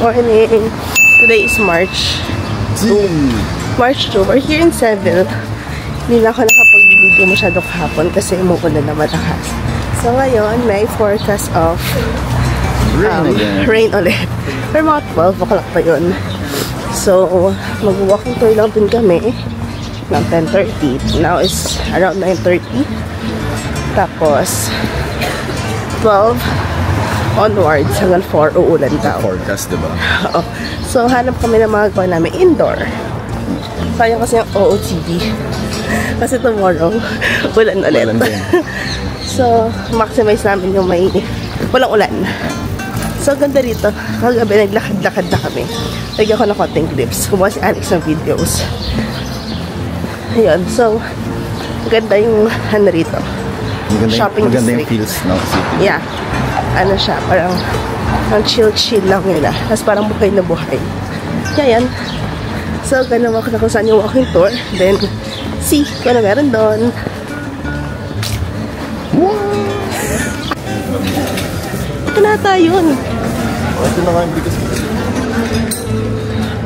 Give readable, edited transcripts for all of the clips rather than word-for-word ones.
morning. Today is March 2. March 2. We're here in Seville. Hindi na ako nakapag-video masyado kahapon kasi umuulan na malakas. So ngayon, may forecast of rain ulit. Pero mga 12 o'clock pa yun. So, mag-walking tour lang din kami ng 10:30. Now is around 9:30. Tapos, 12 onwards hanggang 4 uulan daw. Forecast, diba? Oo. So, hanap kami ng mga gawin namin indoor. Sayang kasi yung OOTD. Kasi tomorrow, ulan ulit. So, maximize namin yung may walang ulan. So, ganda rito. Kagabi, naglakad-lakad na kami. Lagyan ko ng konting clips. Kumuha si Alex ng videos. Ayun. So, ganda yung ano rito. Shopping district. Maganda yung feels ng city. Yeah. Ano siya, parang ang chill-chill lang nila. Tapos parang buhay na buhay. Kaya yan. So, ganda ako na kung saan yung walking tour. Then, see kung ano meron doon. Ito na tayo yun. Ito na nga yung biggest cathedral.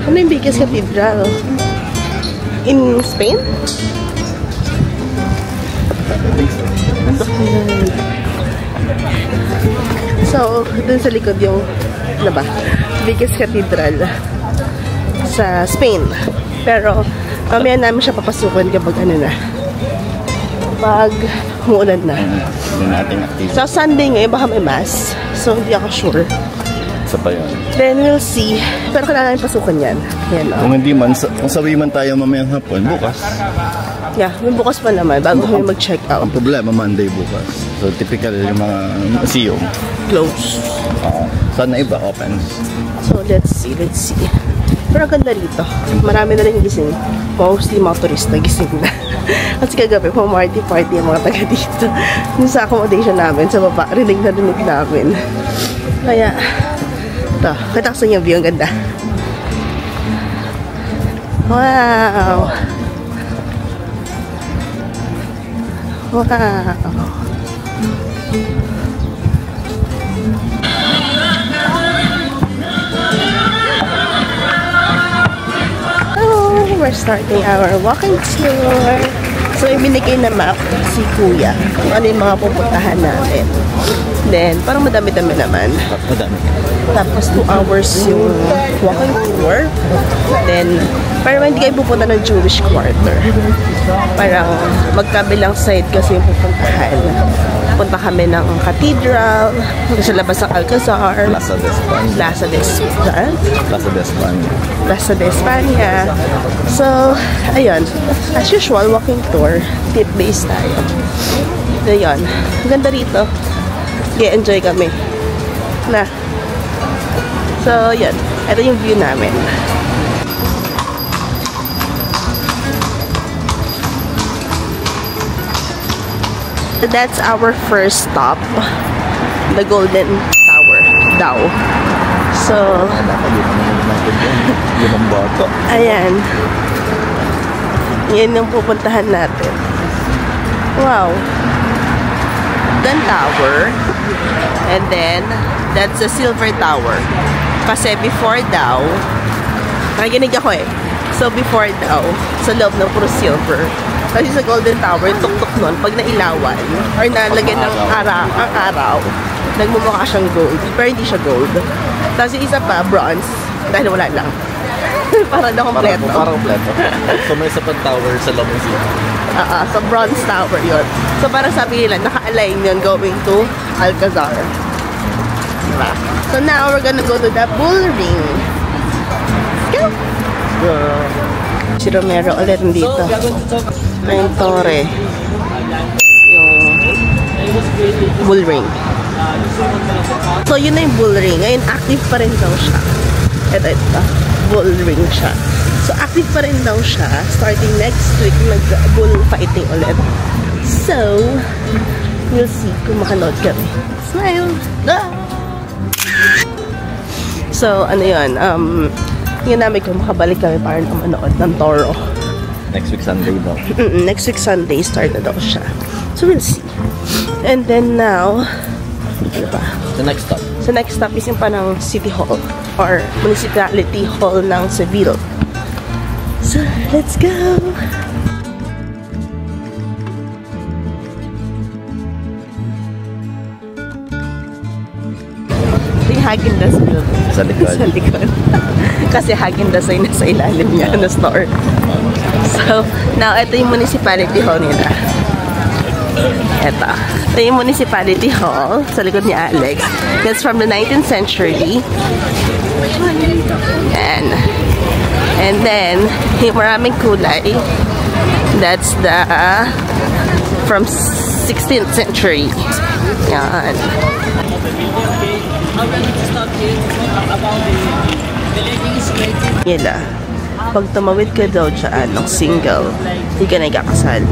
Ano yung biggest cathedral? In Spain? So, dun sa likod yung ano ba? Biggest cathedral sa Spain. Pero, mamaya namin siya papasukin kapag ano na. Pag umuulan na. Sa Sunday ngayon, baka may mass. So, hindi ako sure. Isa pa yun. Then, we'll see. Pero kailangan namin pasukan yan. Yan, Kung hindi man, kung sabi man tayo mamayang hapon, bukas. Yeah, may bukas pa naman bago kami mag-check out. Ang problema, Monday bukas. So, typical yung mga museum. Close. Sana iba, open. So, let's see. Pero ang ganda rito. Marami na rin gising. Mostly mga turista gising na. Kasi kagabi, party yung mga taga dito. Yung sa accommodation namin, sa baba, rinig namin. Kaya, ito. Kita ko sa inyo view. Ang ganda. Wow! Wow! We're starting our walking tour. So, ibinigay na map si Kuya kung ano yung mga pupuntahan natin. Then, parang madami-dami naman. Madami. Tapos, 2 hours yung walking tour. Then, parang hindi kayo pupunta ng Jewish quarter. Parang magkabilang side kasi yung pupuntahan. Punta kami ng cathedral, sa labas ng Alcazar, Plaza de España. So, ayun. As usual, walking tour. Tip-based tayo. Ayun. Ang ganda rito. I-enjoy kami. Na. So, yun. Ito yung view namin. That's our first stop. The Golden Tower. Daw. So, ayan. Yan yung pupuntahan natin. Wow. Golden Tower. And then, that's the Silver Tower. Kasi before daw, nakikinig ako eh. So, before daw, sa loob ng puro silver. Kasi sa Golden Tower, yung tuktok nun, pag nailawan, or nalagyan ng araw, nagmumukha siyang gold. Pero hindi siya gold. Tapos yung isa pa, bronze, dahil wala lang. Para na kompleto. Parang kompleto. So may isa pang tower sa loob ng city. Sa bronze tower yun. So parang sabi nila, naka-align yun going to Alcazar. Diba? So now, we're gonna go to the bull ring. Let's go! Si Romero ulit dito. Yung Torre. Yung bull ring. So, yun na yung bull ring. Ngayon, active pa rin daw siya. Ito. Bull ring siya. So, active pa rin daw siya. Starting next week, nag-bull fighting ulit. So, we'll see kung makanood kami. Smile! Ah! So, ano yun? Tingnan namin kung makabalik kami para na manood ng Toro. Next week Sunday daw. Next week Sunday, start na daw siya. So, we'll see. And then now, ano ba? The next stop. So, next stop is yung pa ng City Hall. or Municipality Hall ng Seville. So, let's go! Häagen-Dazs building. Sa likod. Sa likod. Kasi Häagen-Dazs ay nasa ilalim niya na store. So, now, ito yung municipality hall nila. Ito yung municipality hall sa likod ni Alex. That's from the 19th century. And then, yung maraming kulay. That's the from 16th century. Yan. Yela, pag tumawid ka daw dyan ng single, hindi ka na ikakasal.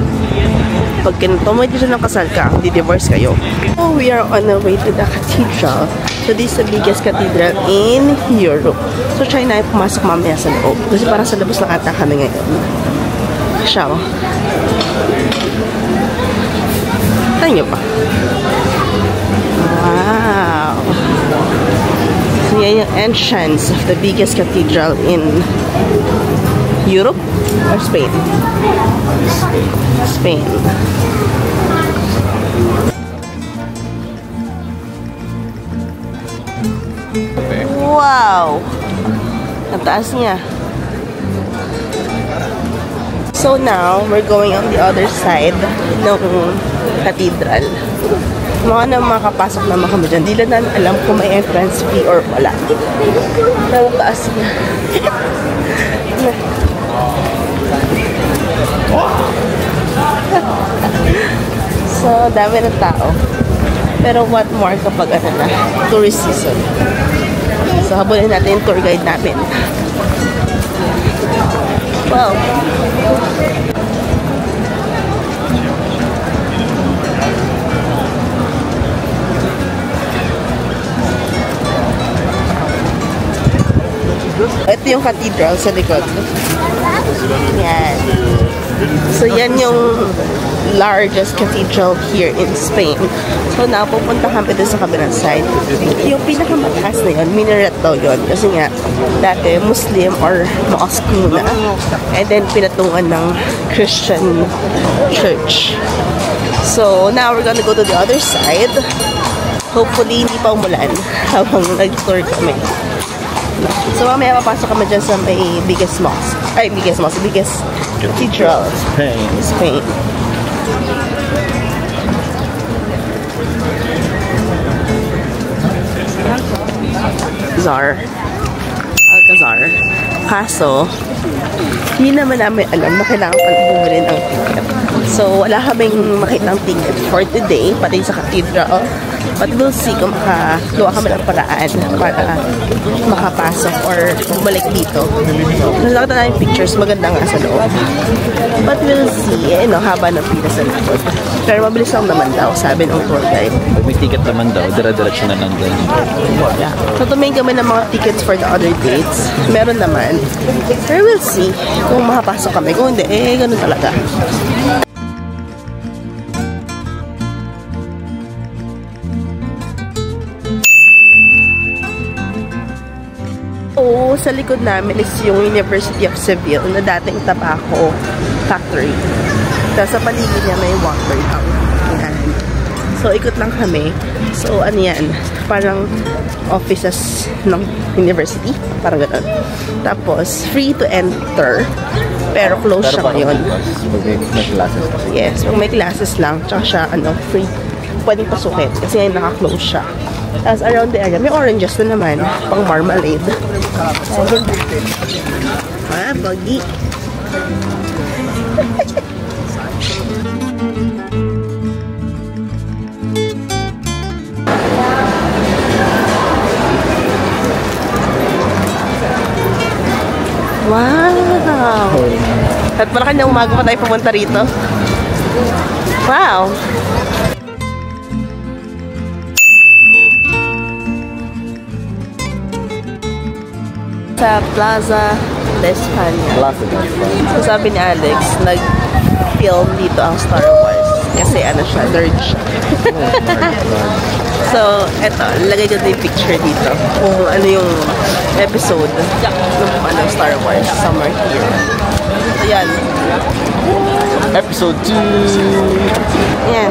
Pag tumawid ka dyan ng kasal ka, hindi divorce kayo. So, we are on our way to the cathedral. So, this is the biggest cathedral in Europe. So, try na pumasok mamaya sa loob. Kasi parang sa labas lang ata kami ngayon. Siya. Tayo nyo pa. Wow! So, yan yung entrance of the biggest cathedral in Europe or Spain? Spain. Wow! Ang taas niya. So now, we're going on the other side ng cathedral. Mga na makapasok naman kami dyan. Di lang namin alam kung may entrance fee or wala. Pero taas niya. So, dami ng tao. Pero what more kapag ano na, tourist season. So, habulin natin yung tour guide namin. Wow! Ito yung cathedral sa likod. Yan. So, yan yung largest cathedral here in Spain. So, napupunta kami doon sa kabilang side. Yung pinakamataas na yun, minaret daw yun. Kasi nga, dati Muslim or mosque muna. And then, pinatungan ng Christian church. So, now we're gonna go to the other side. Hopefully, hindi pa umulan habang nag-tour kami. So, mamaya mapasok kami dyan sa may biggest mosque. Ay, biggest mosque. Biggest cathedral. Spain. Alcazar. Kaso, hindi naman namin alam na kailangan pala bumili ng ticket. So, wala kaming makitang ticket for today, pati sa cathedral. But we'll see kung makaluwa kami ng paraan para makapasok or bumalik dito. Nakita namin pictures, maganda nga sa loob. But we'll see, haba ng pila sa likod. Pero mabilis lang naman daw, sabi ng tour guide. Pag may ticket naman daw, dire-diretso na lang din. Yeah. So, tumingin kami ng mga tickets for the other dates. Meron naman. Pero we'll see kung makapasok kami. Kung hindi, ganun talaga. So, sa likod namin is yung University of Seville na dating tobacco factory. Tapos sa paligid niya may water tower. Yan. So, ikot lang kami. So, ano yan? Parang offices ng university. Parang gano'n. Tapos, free to enter. Pero close siya ngayon. Pag may classes. Yes, pag may classes lang. Tsaka siya, free. Pwedeng pasukin. Kasi ngayon naka-close siya. Tapos around the area, may oranges na naman. Pang marmalade. Bagi. Wow! At pala kanyang umaga pa tayo pumunta rito. Wow! Sa Plaza de España. So sabi ni Alex, nag-film dito ang Star Wars. Kasi ano siya, nerd siya. So, eto, lagay ko na yung picture dito. Kung ano yung episode ng Star Wars, Summer Here. So, yan. Episode 2! Yan.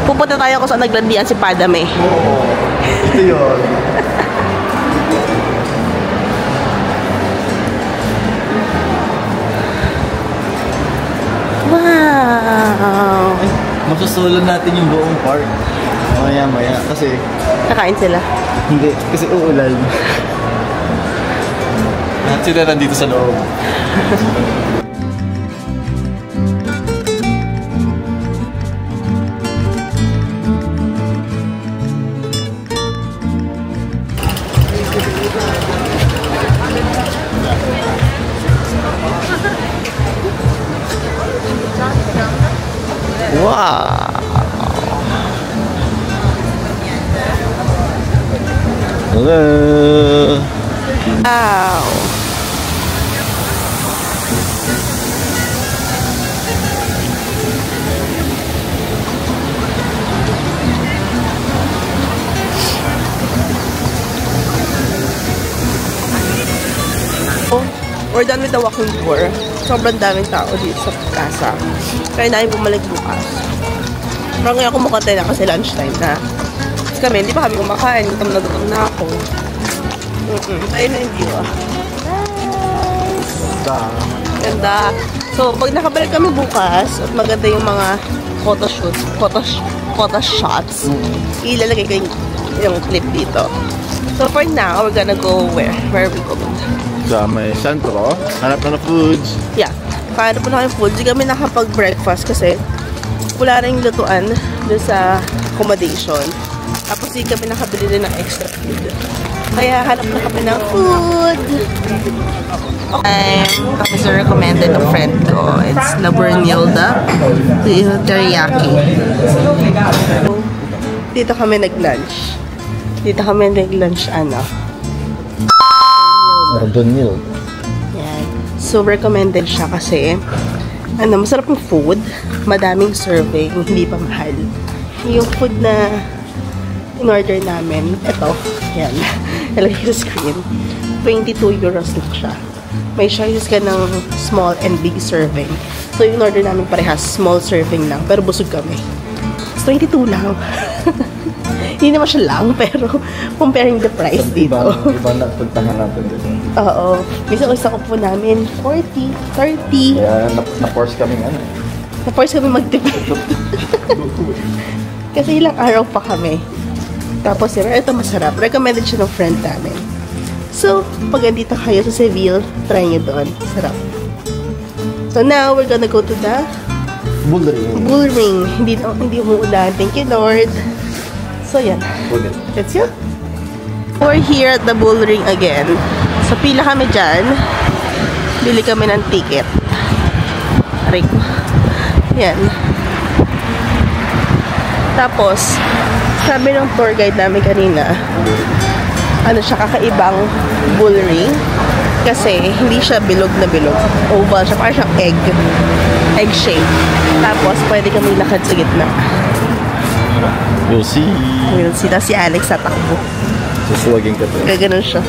Pupunta tayo kung saan naglandian si Padme. Ito yun. Wow! Masusolo natin yung buong park. Maya-maya. Kasi, Kakain sila. hindi. Kasi uulan. Lahat sila nandito sa loob. Wow! Hello! Wow! Oh, we're done with the walking tour. Sobrang daming tao dito sa casa. Kaya namin bumalik bukas. Parang ngayon kumukante na kasi lunchtime na. Kasi kami, hindi pa kami kumakain. Gutom na ako. Ayun na yung view ah. Ganda. So, pag nakabalik kami bukas at maganda yung mga photo shots, ilalagay ko yung clip dito. So, for now, we're gonna go where? Where are we going? Sa may sentro, hanap na foods. Yeah. Paano po na kayong food? Hindi kami nakapag-breakfast kasi wala rin lutuan doon sa accommodation. Tapos hindi kami nakabili din ng extra food. Kaya hanap na kami ng food. Kami sa recommended ng friend ko. It's La Bernilda Teriyaki. Dito kami nag-lunch. Urban Milk. Yan. So, recommended siya kasi masarap yung food, madaming serving, hindi pa mahal. Yung food na in-order namin, ito, yan, nalagay sa screen, 22 euros lang siya. May choices ka ng small and big serving. So, yung in-order namin parehas, small serving lang, pero busog kami. So, 22 lang. Hindi naman siya lang, pero comparing the price dito. Iba na puntahan natin dito. Oo. Minsan isa ko po namin, 40, 30. Kaya na-force kami ano. Na-force kami magtipid. Kasi ilang araw pa kami. Tapos yun, ito masarap. Recommended siya ng friend namin. So, pag andito kayo sa Seville, try nyo doon. Sarap. So now, we're gonna go to the Bull Ring. Hindi umuulan. Thank you, Lord. So, yan. That's it. We're here at the Bull Ring again. So, pila kami dyan. Bili kami ng ticket. Aray ko. Yan. Tapos, sabi ng tour guide namin kanina, siya, kakaibang bull ring. Kasi, hindi siya bilog na bilog. Oval siya. Parang siyang egg shape. Tapos, pwede kami lakad sa gitna. We'll see. Tapos si Alex tatakbo. Susuwagin ka to. Gaganon siya.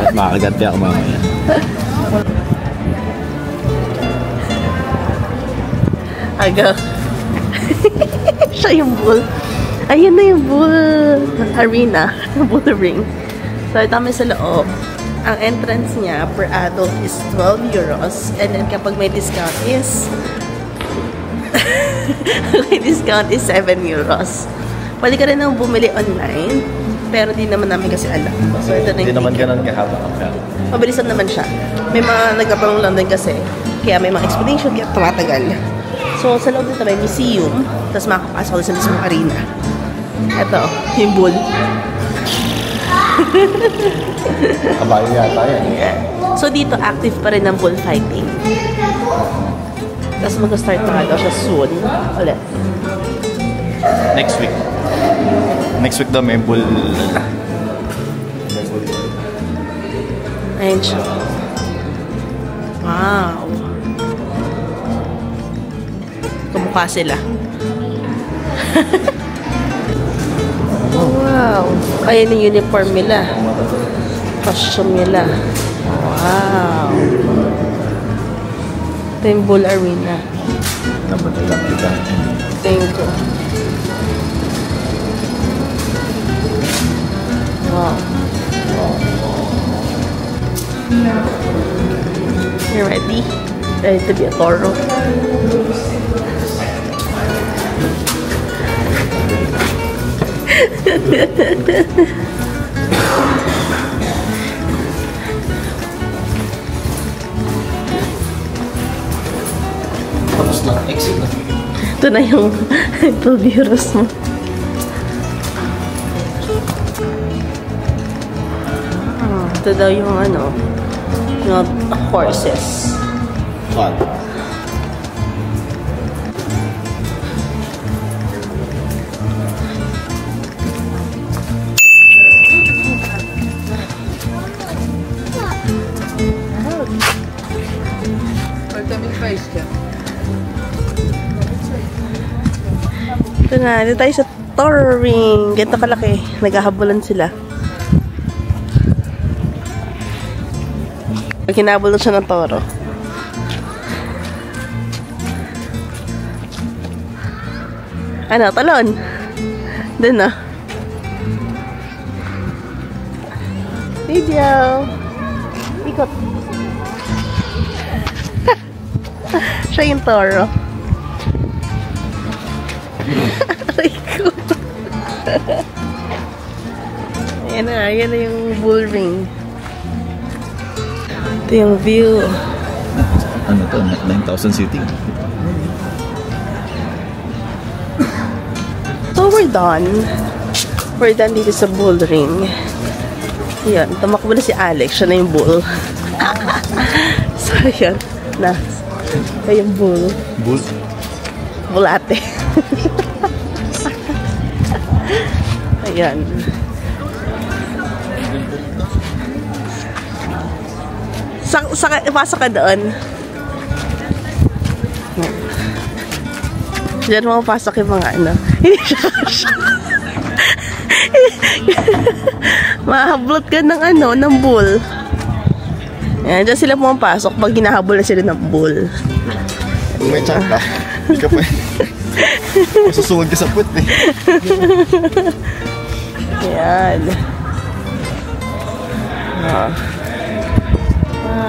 At makakaganti ako mamaya. Aga. Siya yung bull. Ayun na yung bull arena. Bull ring. So, ito kami sa loob. Ang entrance niya per adult is 12 euros. And then kapag may discount is may discount is 7 euros. Pwede ka rin nang bumili online. Pero di naman namin kasi alam. So, ito na yung Hindi naman ticket. ganun kahaba ang pera. Mabilisan naman siya. May mga nagkapang London kasi. Kaya may mga expedition, kaya tumatagal. So, sa loob nito may museum. Tapos makakapasok ko sa mismong arena. Ito, yung bull. Kabayo yata yan. Yeah. So, dito active pa rin ang bullfighting. Tapos mag-start na daw siya soon. Ulit. Next week. Next week daw may bull. Ayun siya. Wow. Kumukha sila. Wow! Ayan yung uniform nila. Costume nila. Wow! Ito yung Bull Arena. Thank you. Wow. You ready? Ready to be a toro? Tapos na, exit na. Ito na yung virus mo. Ito daw yung ano, yung horses. Fun. Ito na, dito tayo sa toro ring. Ganito kalaki. Naghahabulan sila. Kinabulot siya ng toro. Ano, talon? Doon na. Video. Ikot. Siya yung toro. Aray ko. Ayan na yung bull ring. Ito yung view. Ano to? 9,000 seating. So we're done. We're done dito sa bull ring. Yan, tumakbo na si Alex. Siya na yung bull. So yan. Na. Siya yung bull. Bull? Bulate. Ayan. Pasok ka doon. Diyan mo pasok yung mga ano. Hindi siya kasya. Mahablot ka ng ano, ng bull. Ayan, dyan sila pumapasok pag hinahabol na sila ng bull. May tsaka. Hindi ka pa. Masusungod ka sa put eh. Ayan. Oh.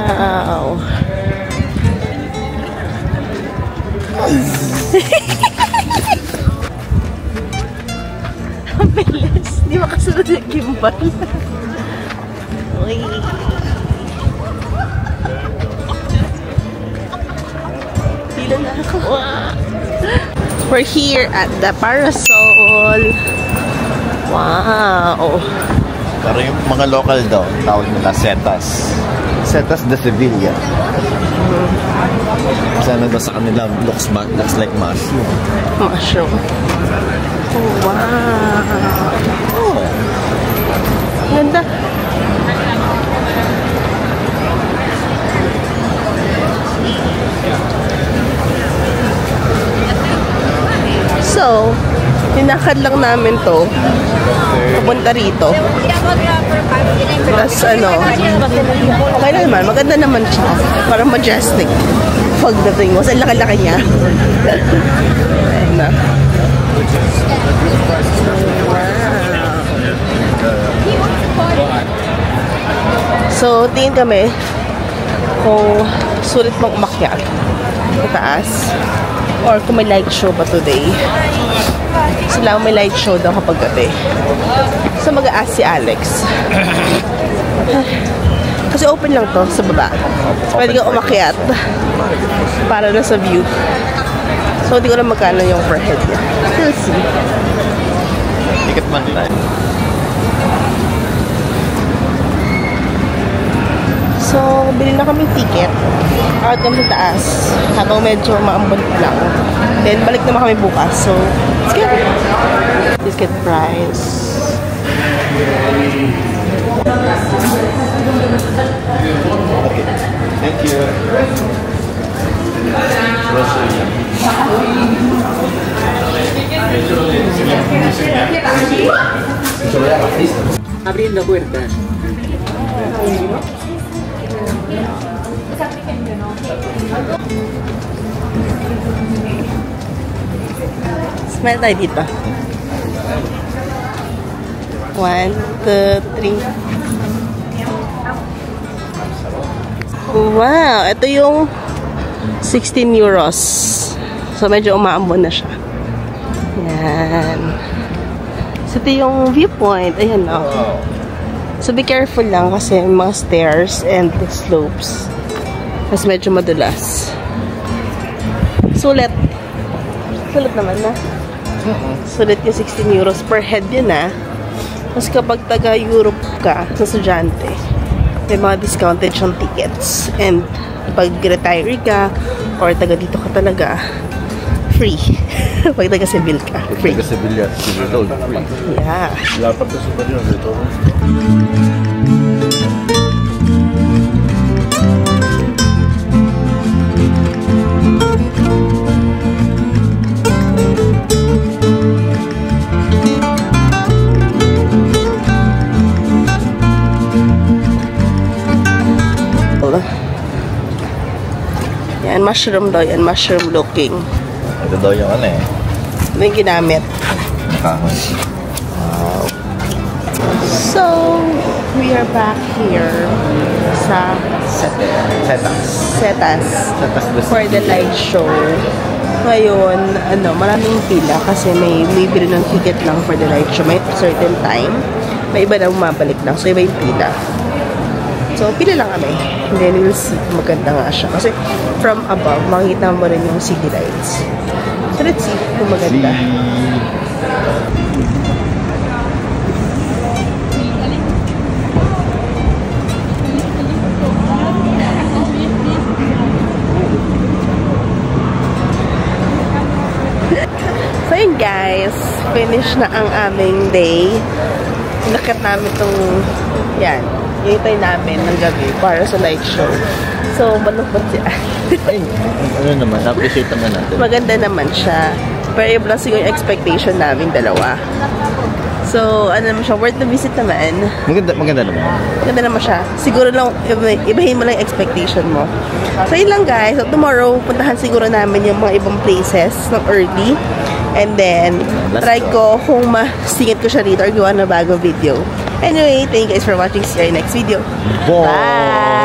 Wow. Ang bilis. Di makasunod yung gimbal. Uy. Dila na ako. We're here at the Parasol. Wow. Pero yung mga local daw, tawag nila setas. Setas de Sevilla. Kasi ano daw sa kanila, looks like mushroom. Mushroom. Oh, wow. Oh. Ganda. So, tinakad lang namin to papunta rito. Tapos ano, okay na naman, maganda naman siya. Parang majestic pagdating mo. Saan laki-laki niya. Ayan na. So, tingin kami kung sulit mong umakyat sa taas or kung may light show pa today. Sila may light show daw kapag gabi. So, mag-a-ask si Alex. Kasi open lang to sa baba. So, pwede kang umakyat para na sa view. So, hindi ko lang magkano yung per head niya. We'll see. Ticket man tayo. So, bili na kami ticket. Out kami sa taas. Habang medyo maambon lang. Then, balik naman kami bukas. So, let's get it. Ticket price. Okay. Thank you. Abriendo puertas. Smile tayo dito. 1, 2, 3. Wow! Ito yung 16 euros. So, medyo umaambon na siya. Yan. So, ito yung viewpoint. Ayan, oh. So, be careful lang kasi mga stairs and slopes. Mas medyo madulas. Sulit. Sulit naman na. Sulit yung 16 euros per head yun, ah. Tapos kapag taga-Europe ka, sa estudyante, may mga discounted siyang tickets. And pag retire ka, or taga dito ka talaga, free. Pag taga-civil ka, free. Taga-civil yan, civil road, free. Yeah. La parte superior dito. Yan, mushroom daw yan. Mushroom looking. Ito daw yung ano eh. Ito yung ginamit. Kahoy. Wow. So, we are back here sa Setas for the light show. Ngayon, maraming pila kasi may bili ng ticket lang for the light show. May certain time. May iba na bumabalik lang. So, iba yung pila. So, pila lang kami. And then, we'll see. Maganda nga siya. Kasi, from above, makikita mo rin yung city lights. So, let's see kung maganda. So, yun guys. Finish na ang aming day. Nakit namin itong, yan. Hintay namin ng gabi para sa light show. So, malungkot siya. Ay, ano naman, appreciate naman natin. Maganda naman siya. Pero iba lang siguro yung expectation namin dalawa. So, ano naman siya, worth the visit naman. Maganda naman. Maganda naman siya. Siguro lang, ibahin mo lang yung expectation mo. So, yun lang guys. So, tomorrow, puntahan siguro namin yung mga ibang places ng early. And then, try ko kung masingit ko siya dito or gawa na bagong video. Anyway, thank you guys for watching. See you in next video. Bye!